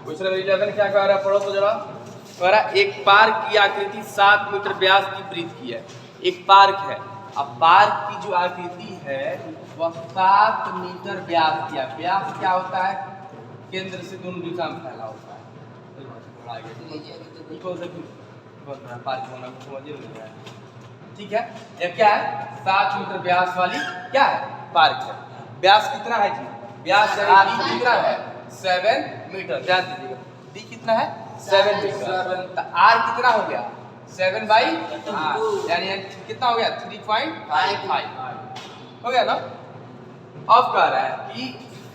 Question number 11 क्या कह रहा है, पढ़ो तो जरा। कह रहा है एक पार्क की आकृति 7 मीटर व्यास की वृत्त की है। एक पार्क है, अब पार्क की जो आकृति है वह 7 मीटर व्यास की है। व्यास क्या होता है, केंद्र से दोनों दिशा में फैला होता है। पार्क होना समझिए नहीं है, ठीक है। ये क्या है, 7 मीटर व्यास वाली क्या है, पार्क है। व्यास कितना है जी, व्यास कितना है 7 मीटर। ध्यान दीजिएगा, डी कितना है 7 मीटर, तो आर कितना हो गया 7/2, यानी कितना हो गया 3.55 हो गया ना। अब कह रहा है कि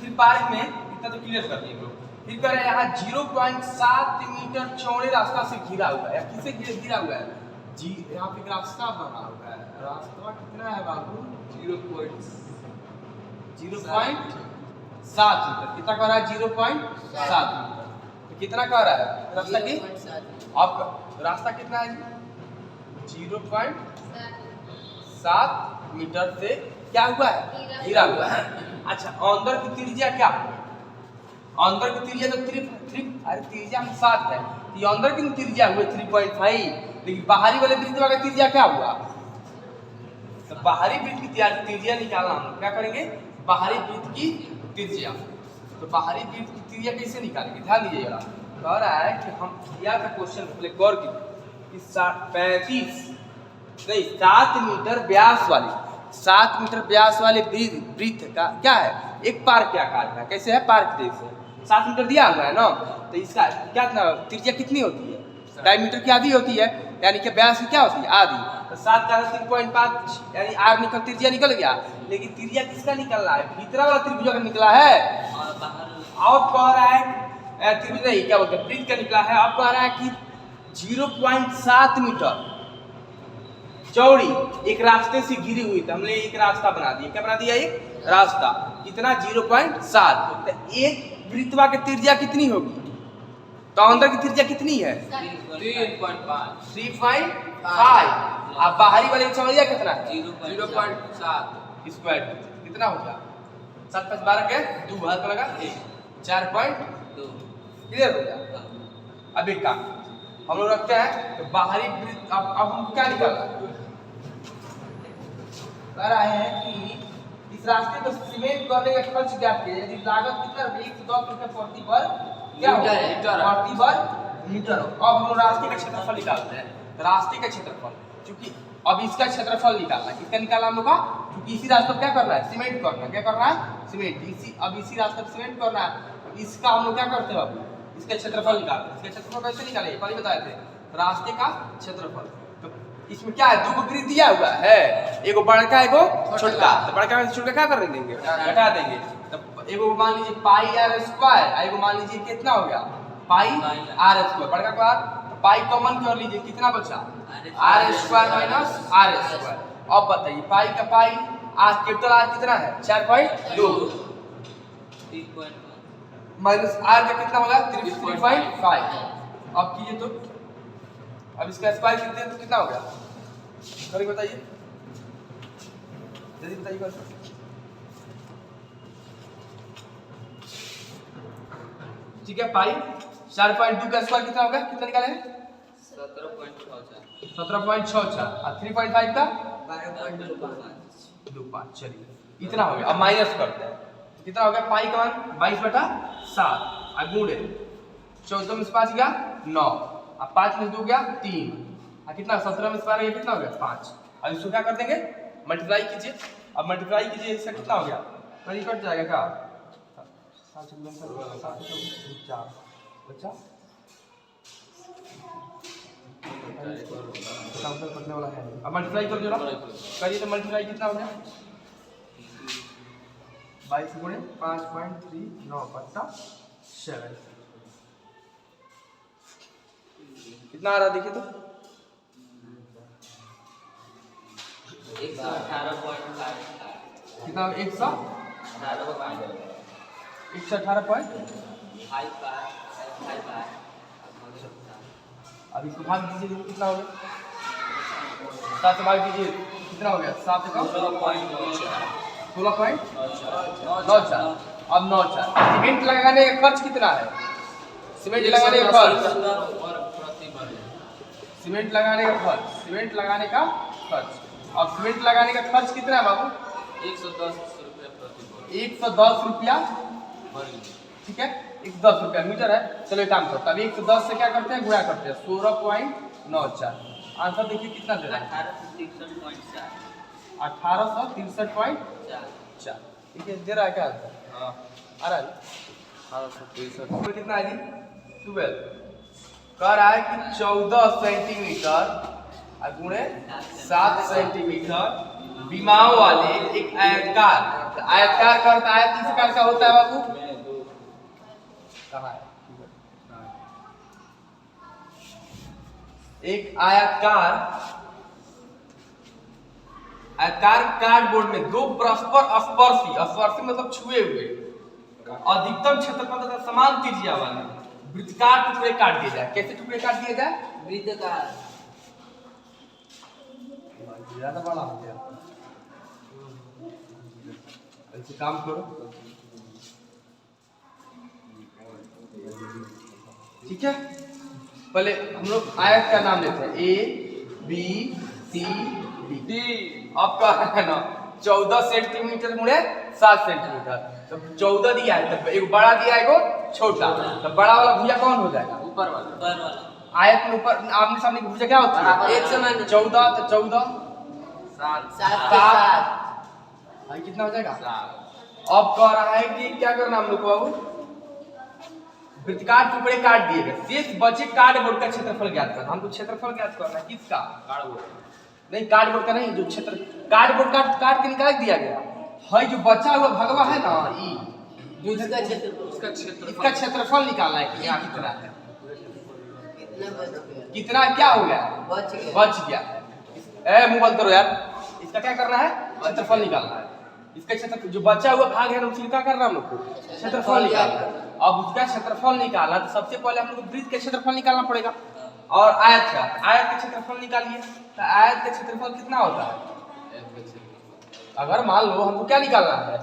फिर पार्क में इतना तो क्लियर कर दिए लोग। फिर कह रहा है यहाँ 0.7 मीटर चौड़े रास्ता से घिरा हुआ है। किससे घिरा हुआ है जी, यहाँ पे रास्ता बना हुआ है। रास्ता कितना है बाबू 0.7 मीटर। कितना कह रहा है 0.7 मीटर, तो कितना कह रहा है रास्ता की, आपका रास्ता कितना है 0.7 मीटर से क्या हुआ है, घिरा हुआ है। अच्छा, अंदर की त्रिज्या क्या, अंदर की त्रिज्या तो 3 अरे त्रिज्या में 7 है, ये अंदर की त्रिज्या हुई 3.5, लेकिन बाहरी वाले वृत्त का त्रिज्या क्या हुआ, तो बाहरी वृत्त की त्रिज्या निकालना हम क्या करेंगे, बाहरी वृत्त की त्रिज्या। तो बाहरी वृत्त की त्रिज्या कैसे निकालेंगे, ध्यान दीजिएगा। कह रहा है कि हम दिया था क्वेश्चन पहले गौर कीजिए, 7 मीटर व्यास वाली 7 मीटर व्यास वाले वृत्त का क्या है, एक पार्क के आकार का, कैसे है पार्क जैसे 7 मीटर दिया हुआ है ना, तो इसका क्या त्रिज्या कितनी होती है, डायमीटर की आधी होती है, यानी कि व्यास की क्या होती है आधी। तो 7 का 3.5 यानी आर निकल त्रिज्या निकल गया, लेकिन त्रिज्या किसका निकलना है, भीतरा वाला त्रिभुज का निकला है। और कह रहा है त्रिभुज नहीं, क्या बोलते हैं वृत्त का निकला है। अब कह रहा है कि 0.7 मीटर चौड़ी एक रास्ते से घिरी हुई, तो हमने एक रास्ता बना दिया, क्या बना दिया, एक रास्ता। कितना 0.7, तो एक वृत्तवा की त्रिज्या कितनी होगी, तो अंदर की त्रिज्या कितनी है 3.5, अब बाहरी वाले की चौड़िया कितना है 0.7 स्क्वायर, कितना हो गया 7 5 12 के 2 हाथ लगा 4.2, क्लियर हो गया। अब एक काम हम लोग रखते हैं, तो बाहरी वृत्त अब हम क्या निकालना कह रहे हैं कि इस रास्ते को सीमेंट करने का खर्च ज्ञात कीजिए। यदि लागत कितना 110 रुपये प्रति वर्ग क्या प्रति वर्ग मीटर। अब हम रास्ते का क्षेत्रफल निकालते हैं, रास्ते का क्षेत्रफल, क्योंकि अब इसका क्षेत्रफल निकालना है, किसका निकालना हम लोग का, क्योंकि इसी रास्ते पर क्या करना है सीमेंट करना है, क्या करना है सीमेंट, इसी रास्ते पर सीमेंट करना है। इसका हम लोग क्या करते हैं, अब इसका क्षेत्रफल निकालते हैं। इसका क्षेत्रफल कैसे निकालेंगे, पहले बताए थे, रास्ते का क्षेत्रफल। तो इसमें क्या है, 2 वृत्त दिया हुआ है, एगो बड़का एगो छोटा, तो बड़का में छोटा क्या कर देंगे, घटा देंगे। तो एगो मान लीजिए पाई r स्क्वायर, एगो मान लीजिए कितना हो गया पाई r स्क्वायर, बड़का का पाई कॉमन कर लीजिए, कितना बचा r square minus r square. अब बताइए पाई का पाई कैपिटल R कितना है 4.2 माइनस r का कितना होगा 3.5। अब कीजिए तो, अब इसका स्क्वायर कितने तो कितना हो गया, करिए बताइए जल्दी बताइए कौन सा, ठीक है। पाई 4.2 का स्क्वायर कितना होगा, कितना निकाले 17.64 और 3.5 का 12.25, चलिए इतना हो गया। अब माइनस करते हैं, तो कितना हो गया पाई का मान 22/7 और गुणे 14 में 5 गया 9 और 5 में 2 गया 3 और कितना 17 में 12 गया कितना हो गया 5। अब इसको क्या कर देंगे मल्टीप्लाई कीजिए, अब मल्टीप्लाई कीजिए, इसका कितना हो गया, करीब कट जाएगा क्या 7 बच्चा पढ़ने वाला है। अब मल्टीप्लाई कर दो, करिए तो मल्टीप्लाई कितना हो गया 22 गुणे 5.39/7 कितना आ रहा देखिए तो 118.5 कितना 118.5। अब इसको भाग दीजिए, देखिए कितना हो गया 7 से भाग दीजिए कितना हो गया 7 का 16.94। अब 94 सीमेंट लगाने का खर्च कितना है सीमेंट लगाने का खर्च, सीमेंट लगाने का खर्च, सीमेंट लगाने का खर्च। अब सीमेंट लगाने का खर्च कितना है बाबू? 110 रुपया प्रति वर्ग। 110 रुपया, ठीक है, 110 रुपया मीटर है। चलो एक काम करते हैं, अभी 110 से क्या करते हैं, गुणा करते हैं, 16.94। आंसर देखिए कितना दे रहा है, 1863.4। 1863.4, ठीक है, दे रहा है क्या आंसर? हाँ, आ रहा है 1863। कितना है जी? 12 कह रहा है कि 14 सेंटीमीटर गुणे 7 सेंटीमीटर विमाओं वाले एक आयतकार, आयतकार का अर्थ आयत किस प्रकार का होता है बाबू? कहाँ है? एक आयतकार, आयतकार कार्डबोर्ड में दो परस्पर स्पर्शी, स्पर्शी मतलब छुए हुए, अधिकतम क्षेत्रफल तथा समान त्रिज्या वाले वृत्ताकार टुकड़े काट दिए जाए। कैसे टुकड़े काट दिए जाए? वृत्ताकार। ज्यादा बड़ा हो गया, ऐसे काम करो, ठीक है। पहले हम लोग आयत का नाम लेते हैं, A B C D। अब क्या है ना, 14 सेंटीमीटर गुणे 7 सेंटीमीटर, तो 14 दिया है, तो एक बड़ा दिया है, एक छोटा, तो बड़ा वाला भुजा कौन हो जाएगा? ऊपर वाला। आयत में ऊपर आमने सामने की भुजा क्या होती है? एक समान। 14 तो 14 7 भाई कितना हो जाएगा? अब कह रहा है कि क्या करना हम लोग को बाबू? वृत्ताकार टुकड़े काट दिए गए, शेष बचे कार्डबोर्ड का क्षेत्रफल ज्ञात करना। हमको क्षेत्रफल ज्ञात करना है, किसका? कार्डबोर्ड नहीं, कार्डबोर्ड का नहीं, जो क्षेत्र कार्डबोर्ड काट के निकाल दिया गया है, जो बचा हुआ भगवा है ना, उसका क्षेत्रफल, इसका क्षेत्रफल निकालना है कि यहाँ कितना है, कितना क्या हो गया? बच गया। ए मुंह बंद करो यार, इसका क्या करना है? क्षेत्रफल निकालना है। इसका क्षेत्र जो बचा हुआ भाग है ना, उसका क्या करना है हम लोग को? क्षेत्रफल निकालना है। अब उसका क्षेत्रफल निकालना, तो सबसे पहले हम लोग को वृत्त के क्षेत्रफल निकालना पड़ेगा, और आयत का, आयत के क्षेत्रफल निकालिए। तो आयत का क्षेत्रफल कितना होता है? अगर मान लो हमको क्या निकालना है,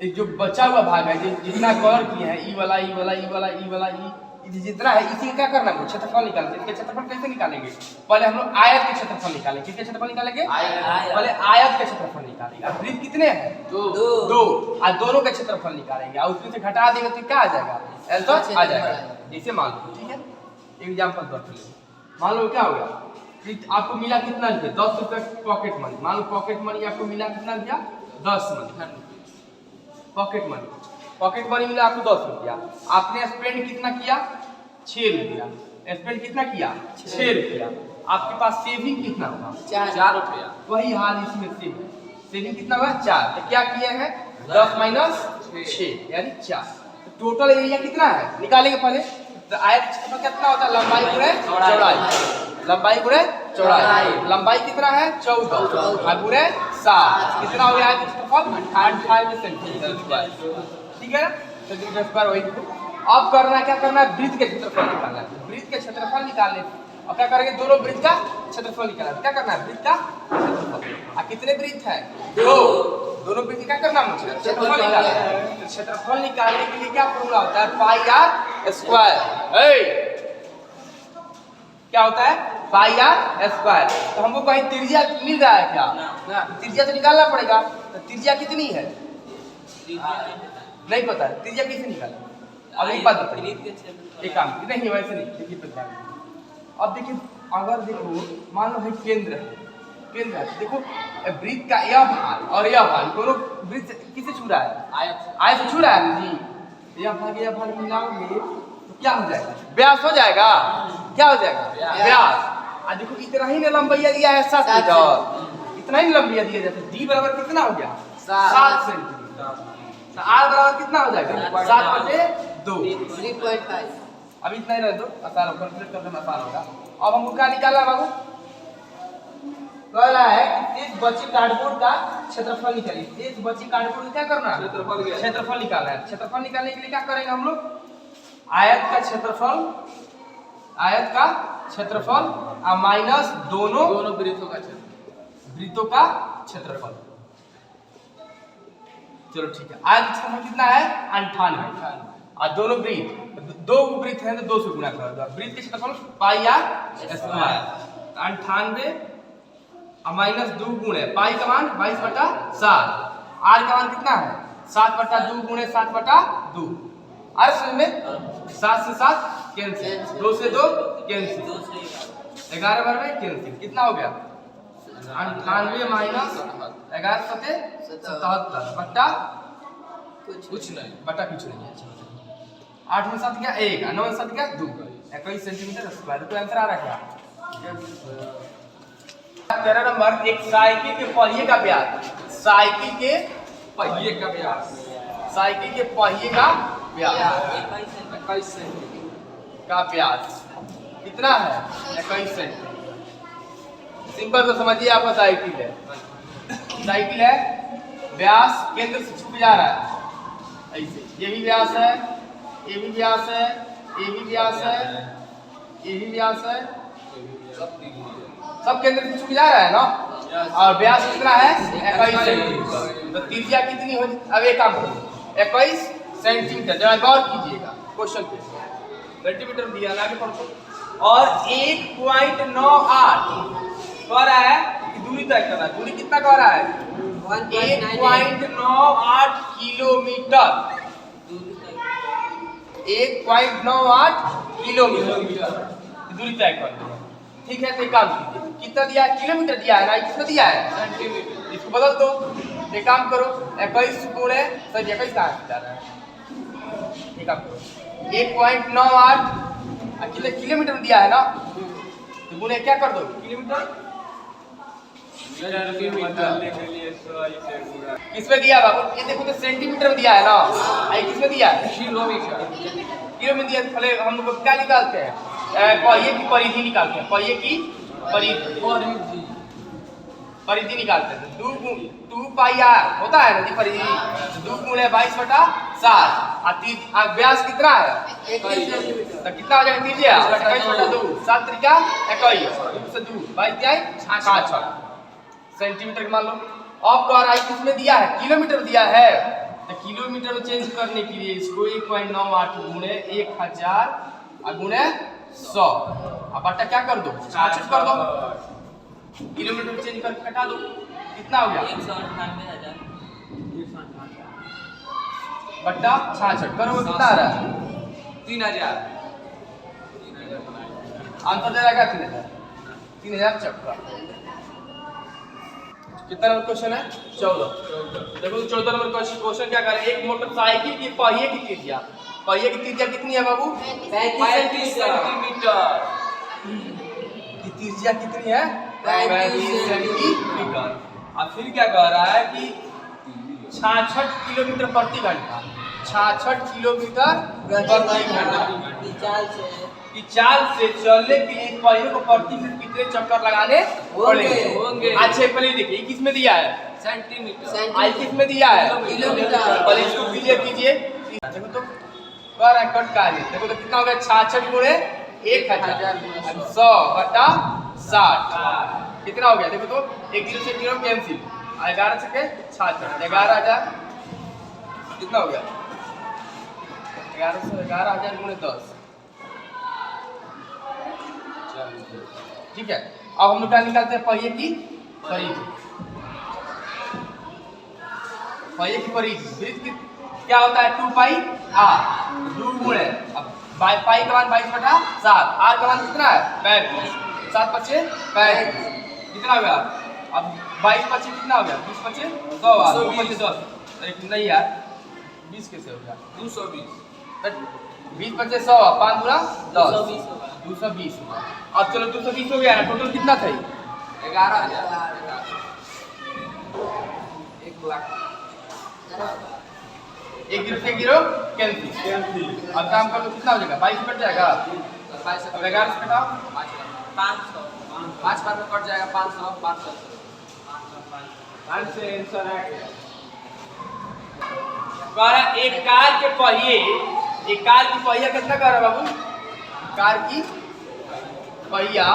एक जो बचा हुआ भाग है, जितना कलर किए हैं, ई वाला, ई वाला, ई वाला, ई वाला, ई जितना है, इसी का क्या करना है? क्षेत्रफल निकालना है। इसके क्षेत्रफल कैसे निकालेंगे? पहले हम लोग आयत के क्षेत्रफल निकालेंगे। किसके क्षेत्रफल निकालेंगे? पहले आयत के क्षेत्रफल निकालेंगे। अब वृत्त कितने हैं? दो। और दोनों के क्षेत्रफल निकालेंगे, और उसमें से घटा देंगे तो क्या आ जाएगा? आंसर आ जाएगा। जैसे मान लो, ठीक है, एग्जाम्पल पर मान लो क्या हो गया, आपको मिला कितना रुपया? 10 रुपया पॉकेट मनी। मान लो पॉकेट मनी आपको मिला कितना रुपया? 10 money pocket money. Pocket money मिला आपको 10 रुपया। आपने स्पेंड कितना किया? 6 रुपया। स्पेंड कितना किया? 6 रुपया। आपके पास सेविंग कितना होगा? 4 रुपया। वही हाल इसमें सेविंग कितना हुआ? 4। तो क्या किया है? 10 माइनस 6 यानी 4। टोटल एरिया कितना है निकालेंगे पहले। तो आयत क्षेत्रफल कितना होता है? लंबाई गुणे चौड़ाई, लंबाई गुणे चौड़ाई। लंबाई कितना है? 14 और गुणे 7 कितना हो गया? आयत क्षेत्रफल 58 सेंटीमीटर स्क्वायर, ठीक है ना। सेंटीमीटर स्क्वायर वही। अब करना क्या करना है? वृत्त के क्षेत्रफल निकालना है। वृत्त के क्षेत्रफल निकालने और क्या करेंगे? दोनों वृत्त का क्षेत्रफल निकालना है। क्या करना है? वृत्त का क्षेत्रफल। कितने वृत्त है? 2। दोनों वृत्त क्या करना है? क्षेत्रफल निकालना है। क्षेत्रफल निकालने के लिए क्या फॉर्मूला होता है? पाई आर स्क्वायर। क्या होता है? पाई आर स्क्वायर। तो हमको कहीं त्रिज्या मिल रहा है क्या? ना, त्रिज्या तो निकालना पड़ेगा। तो त्रिज्या कितनी है? नहीं पता है त्रिज्या कैसे निकालें? अब एक बात बताइए, एक काम नहीं वैसे नहीं, देखिए पता। अब देखिए, अगर देखो मान लो है केंद्र है, केंद्र है, देखो वृत्त का यह भाग और यह भाग दोनों वृत्त किसे छू रहा है? आयत से छू रहा है जी। यह भाग मिलाओगे तो क्या हो जाएगा? व्यास हो जाएगा। क्या हो जाएगा? व्यास। और देखो इतना ही ना लंबाई दिया है 7 मीटर, इतना ही लंबाई दिया जाता है। डी बराबर कितना हो गया? 7 सेंटीमीटर। आर बराबर कितना हो जाएगा? 7/2 3.5। अब इतना ही रह दो, आसान कैलकुलेट करना आसान होगा। अब हमको क्या निकालना है बाबू? कह रहा है कि शेष बचे कार्डबोर्ड का क्षेत्रफल निकालिए। शेष बचे कार्डबोर्ड का क्या करना है? क्षेत्रफल निकालना है। क्षेत्रफल निकालने के लिए क्या करेंगे हम लोग? आयत का क्षेत्रफल और माइनस दोनों वृत्तों का क्षेत्रफल। चलो ठीक है, आयत क्षेत्रफल कितना है? 98। और दोनों वृत्त, दो वृत्त हैं तो 2 से गुणा कर दो। वृत्त के क्षेत्रफल पाई आर स्क्वायर 98 और माइनस 2 गुणे पाई का मान 22/7, आर का मान कितना है 7/2 गुणे 7/2। आर समझ में 7 से 7 कैंसिल, 2 से 2 कैंसिल, 11 बार में कैंसिल, कितना हो गया 98 माइनस 11 सते 77 बट्टा कुछ नहीं, बट्टा कुछ नहीं है। 8 में 7 क्या 1 और 9 में 7 क्या 2, 21 सेंटीमीटर स्क्वायर। तो आंसर आ रहा क्या 13 नंबर, एक साइकिल के पहिए का व्यास, साइकिल के पहिए का व्यास, साइकिल के पहिए का व्यास 21 सेंटीमीटर का व्यास कितना है 21 सेंटीमीटर। सिंपल तो समझिए आपका साइकिल है, साइकिल है, व्यास केंद्र से छुप जा रहा है ऐसे, ये भी व्यास है, ये भी व्यास है, ये भी व्यास है, ये भी व्यास है, सब केंद्र से छुप जा रहा है ना। और व्यास कितना है 21 सेंटीमीटर। तो त्रिज्या कितनी हो, अब एक काम करो 21 सेंटीमीटर, जब गौर कीजिएगा क्वेश्चन पे सेंटीमीटर दिया ना आगे पढ़ो, और 1.98 कह रहा है कि दूरी तय करना है। दूरी कितना कह रहा है 1.98 किलोमीटर, 1.98 किलोमीटर दूरी तय कर दी। ठीक है, तो एक काम कीजिए, कितना दिया है किलोमीटर दिया है ना, कितना दिया है सेंटीमीटर, इसको बदल दो। एक काम करो 21 गुणे सर 21 कहाँ से जा रहा है, एक काम करो 1.98 कितने किलोमीटर दिया है ना, तो गुणे क्या कर दो किलोमीटर, किसमें दिया बाबू, ये देखो तो सेंटीमीटर में दिया है ना, आई किसमें दिया है किलोमीटर, किलो में दिया। पहले हम लोग क्या निकालते हैं पहिए की परिधि निकालते हैं, पहिए की परिधि निकालते हैं। 2 पाई आर होता है ना जी परिधि, 2 गुणे 22/7 और व्यास कितना है 21 सेंटीमीटर, तो कितना हो जाएगा दीजिए 21/2, 7 त्रिका 21, 2 से 2 22 क्या है 66 सेंटीमीटर मान लो। अब कह रहा है किसमें दिया है किलोमीटर दिया है, तो किलोमीटर में चेंज करने के लिए इसको 1.98 गुणे 1000 और गुणे 100 अब बट्टा क्या कर दो 66 कर दो, किलोमीटर में चेंज करके कटा दो, कितना हो गया 198,000 बट्टा 66 करो, कितना आ रहा है 3000 आंसर दे जाएगा 3000 चक्कर। कितना नंबर क्वेश्चन है 14। देखो 14 नंबर क्वेश्चन क्या कर रहे हैं, एक मोटरसाइकिल की पहिए की त्रिज्या, पहिए की त्रिज्या कितनी है बाबू 35 सेंटीमीटर की त्रिज्या कितनी है 35 सेंटीमीटर। अब फिर क्या कह रहा है कि 66 किलोमीटर प्रति घंटा, 66 किलोमीटर प्रति घंटा की चाल से चलने के लिए पहियों को प्रति मिनट कितने चक्कर लगाने होंगे। अच्छा पहले देखिए किसमें दिया है सेंटीमीटर, आई किसमें दिया है किलोमीटर, पहले इसको क्लियर कीजिए। देखो तो कर कट कार्य, देखो तो कितना हो गया 66 गुणे 1000 100/60 कितना हो गया, देखो तो 1 0 से 0 कैंसिल, 11 से 66 11000 कितना हो गया 11,000 गुणे 10। ठीक है, अब हम लोग क्या निकालते हैं पहिए की परिधि, पहिए की परिधि वृत्त की क्या होता है 2 पाई आर, 2 गुणे अब पाई का मान 22/7, आर का मान कितना है 35, 7 5 35 कितना हो गया, अब 22 5 कितना हो गया 20 5 100 2 5 10 नहीं यार 20 कैसे हो गया 220, 20 5 100 5 दूना 10 220। अब चलो 220 हो गया ना, टोटल कितना था 11,000 1 लाख 1 0 से 0 कैंसिल। अब काम कर लो कितना हो जाएगा 22 कट जाएगा, 22 अब 11 से घटाओ 500 5 बार में कट जाएगा 500 500 से आंसर आ गया। कह एक कार के पहिए, एक कार की पहिया कितना कर रहा बाबू, कार की पहिया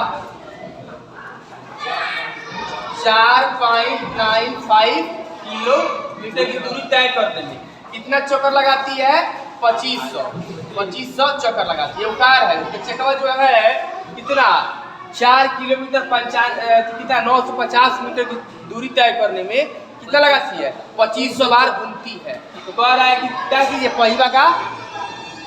4.95 किलोमीटर की दूरी तय कर देंगे। कितना चक्कर लगाती है 2500 चक्कर लगाती है। उकार है तो चक्कर जो है कितना 4 किलोमीटर कितना 950 मीटर की दूरी तय करने में कितना लगाती है 2500 बार घूमती है। तो कह रहा है कि क्या कीजिए पहिया का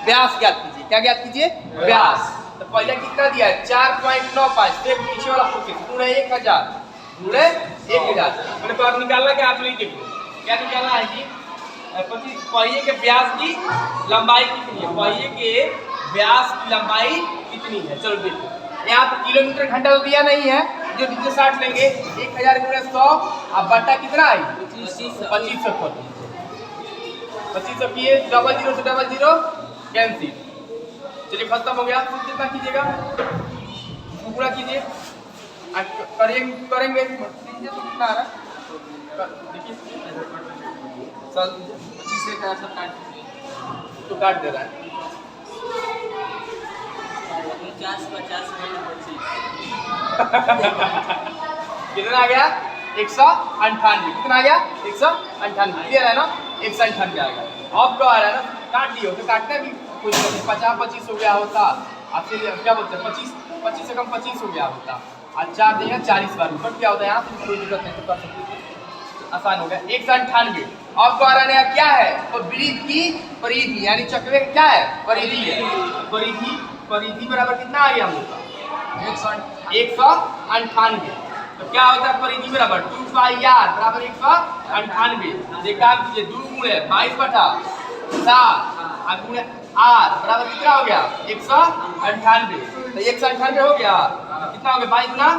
व्यास ज्ञात कीजिए। क्या ज्ञात कीजिए व्यास। तो पहिया कितना दिया है 4.95 से पीछे वाला फोकस पूरे 1000 पूरे 1000 मैंने तो आप निकालना क्या आप नहीं देखो क्या निकालना है कि 25 पहिए के व्यास की लंबाई कितनी है पहिए के व्यास की लंबाई कितनी है। चलो देखो यहाँ पे किलोमीटर घंटा तो दिया नहीं है जो नीचे 60 लेंगे 1000 गुणे 100 अब बट्टा कितना आई 2500 किए 00 से 00 कैंसिल। चलिए खत्म हो गया। फिर कितना कीजिएगा पूरा कीजिए करेंगे तो कितना आ रहा देखिए चल 25 से का सब काट तो काट दे रहा है 50 कितना आ गया 198 कितना आ गया 198 क्लियर है ना 198 आ गया। अब क्या आ रहा है ना काट दियो तो काटने भी कुछ 50-25 हो गया होता आपसे क्या बोलते हैं 25 से कम 25 हो गया होता आज 4 देगा 40 बार ऊपर क्या होता है यहाँ से कोई दिक्कत नहीं तो कर सकते आसान हो गया 198। अब कह रहा है क्या है तो वृत्त की परिधि यानी चक्र क्या है परिधि है परिधि बराबर कितना आ गया हम लोग 198। तो क्या होता है परिधि बराबर 2πr बराबर 198। एक काम कीजिए 2 गुणे 22/7 गुणे r बराबर कितना हो गया 198। तो 198 हो गया कितना हो गया 22 गुना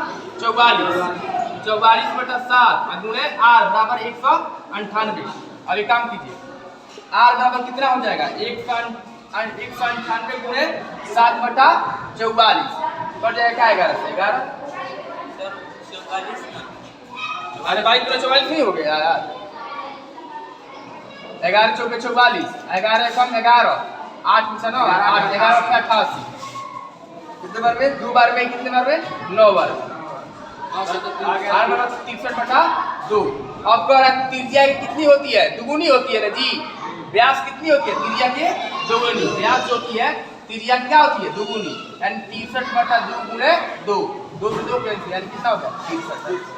44/7 गुणे r बराबर 198। अब एक काम कीजिए r बराबर कितना हो जाएगा 198 गुणे 7/44 कट जाएगा क्या 11 अरे भाई पूरा 44 नहीं हो गया यार 11 चौके 44 11 कम 11 8 पीछे 9 8 11 88 कितने बार में 2 बार में कितने बार में 9 बार 63/2। अब कह रहा है त्रिज्या कितनी होती है दुगुनी होती है ना जी व्यास कितनी होती है त्रिज्या के दोगुनी व्यास जो होती है त्रिज्या क्या होती है दुगुनी यानी 63/2 गुणे 2 2 से 2 कैंसिल यानी कितना होता है 63।